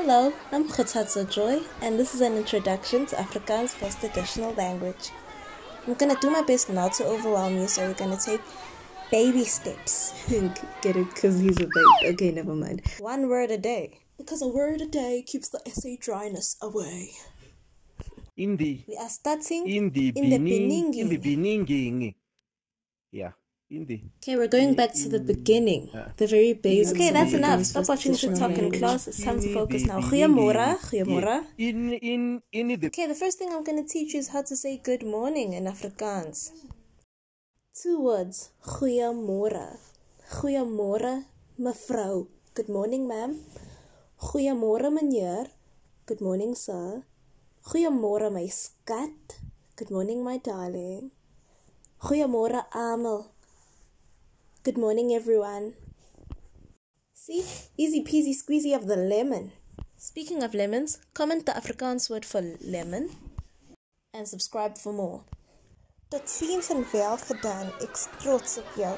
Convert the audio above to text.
Hello, I'm Khothatso Joy, and this is an introduction to Afrikaans first additional language. I'm gonna do my best not to overwhelm you, so we're gonna take baby steps. Get it? Because he's a babe. Okay, never mind. One word a day. Because a word a day keeps the essay dryness away. We are starting in the beginning. Yeah. Okay, we're going back to the beginning. The very basics. Okay, that's of enough. Afrikaans Stop first watching TikTok additional in language. class. It's time to focus now. beginning. Goeiemôre. In the Okay, the first thing I'm going to teach you is how to say good morning in Afrikaans. 2 words. Goeiemôre. Goeiemôre, mevrou. Good morning, ma'am. Goeiemôre, meneer. Good morning, sir. Goeiemôre, my skat. Good morning, my darling. Goeiemôre, almal. Good morning, everyone. See? Easy peasy squeezy of the lemon. Speaking of lemons, comment the Afrikaans word for lemon and subscribe for more. Tot ziens en wel gedaan. Ek's trots op jou.